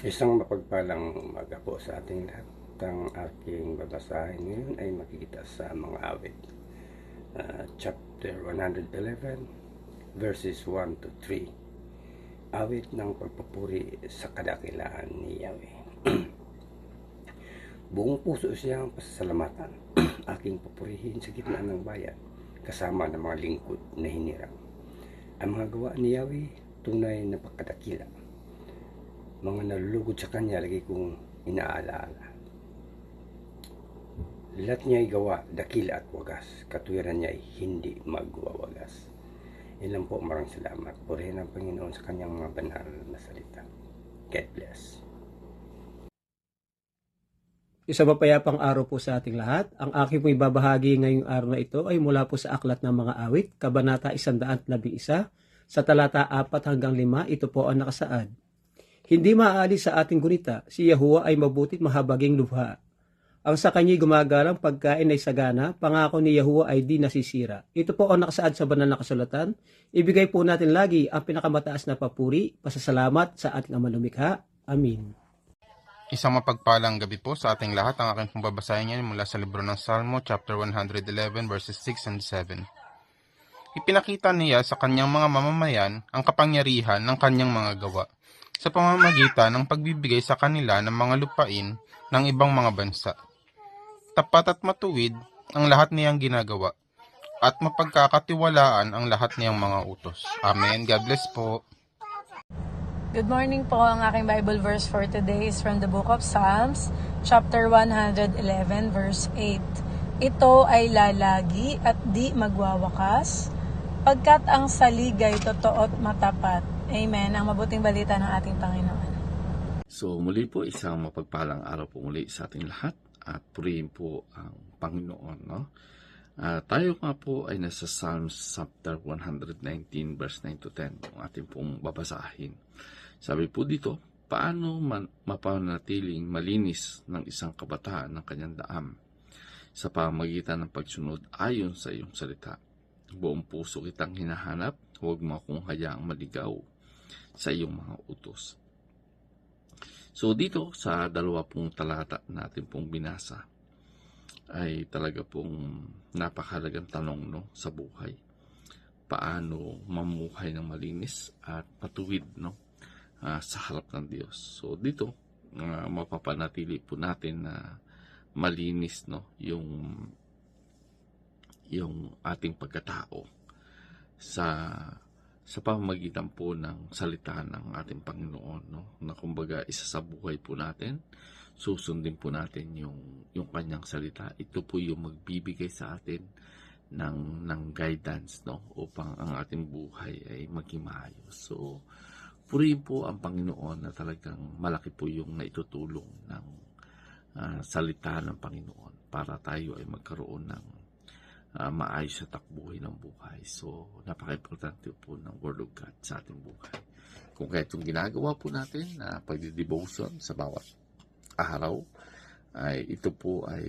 Isang mapagpalang umaga po sa ating lahat. Ang aking babasahin ngayon ay makikita sa mga awit. Chapter 111, verses 1 to 3. Awit ng pagpupuri sa kadakilaan ni Yahweh. Buong puso siyang pasasalamatan. Aking papurihin sa gitna ng bayan, kasama ng mga lingkod na hinirang. Ang mga gawa ni Yahweh, tunay na pagkadakila. Mga nalulugod sa kanya, lagi kong inaalaala. Lahat niya ay gawa, dakila at wagas. Katwiran niya ay hindi magwawagas. Ilan po, maraming salamat. Purihin ang Panginoon sa kanyang mga banal na salita. God bless. Isang mapayapang araw po sa ating lahat. Ang aking pong ibabahagi ngayong araw na ito ay mula po sa Aklat ng Mga Awit, Kabanata 111, sa talata 4 hanggang 5. Ito po ang nakasaad. Hindi maaalis sa ating gunita, si Yahuwah ay mabutit mahabaging lubha. Ang sa kanya'y gumagalang pagkain ay sagana, pangako ni Yahuwah ay di nasisira. Ito po ang nakasaad sa banal na kasulatan. Ibigay po natin lagi ang pinakamataas na papuri, pasasalamat sa ating Ama lumikha. Amin. Isang mapagpalang gabi po sa ating lahat. Ang aking pong babasahin ngayon mula sa libro ng Salmo, chapter 111, verses 6 and 7. Ipinakita niya sa kanyang mga mamamayan ang kapangyarihan ng kanyang mga gawa, sa pamamagitan ng pagbibigay sa kanila ng mga lupain ng ibang mga bansa. Tapat at matuwid ang lahat niyang ginagawa, at mapagkakatiwalaan ang lahat niyang mga utos. Amen. God bless po. Good morning po. Ang aking Bible verse for today is from the book of Psalms, chapter 111, verse 8. Ito ay lalagi at di magwawakas, pagkat ang saligay totoo at matapat. Amen. Ang mabuting balita ng ating Panginoon. So muli po, isang mapagpalang araw po muli sa ating lahat at purihin po ang Panginoon. No? Tayo nga po ay nasa Psalms chapter 119 verse 9 to 10 ang ating pong babasahin. Sabi po dito, paano mapanatiling malinis ng isang kabataan ng kanyang daam sa pamamagitan ng pagsunod ayon sa iyong salita. Buong puso kitang hinahanap, huwag mo akong hayaang maligaw sa iyong mga utos. So dito sa 20 talata natin pong binasa ay talaga pong napakahalagang tanong no, sa buhay. Paano mamuhay ng malinis at matuwid no, sa harap ng Diyos. So dito mapapanatili po natin na malinis no, yung ating pagkatao sa pamamagitan po ng salita ng ating Panginoon, no? Na kumbaga isa sa buhay po natin, susundin po natin yung kanyang salita. Ito po yung magbibigay sa atin ng guidance, no? Upang ang ating buhay ay maging maayos. So, purihin po ang Panginoon na talagang malaki po yung naitutulong ng salita ng Panginoon para tayo ay magkaroon ng maayos sa takbuhay ng buhay. So, napaka-importante po ng Word of God sa ating buhay. Kung kahit yung ginagawa po natin na pagdidevotion sa bawat araw, ay ito po ay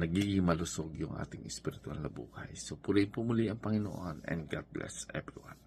nagiging malusog yung ating spiritual na buhay. So, purihin po muli ang Panginoon and God bless everyone.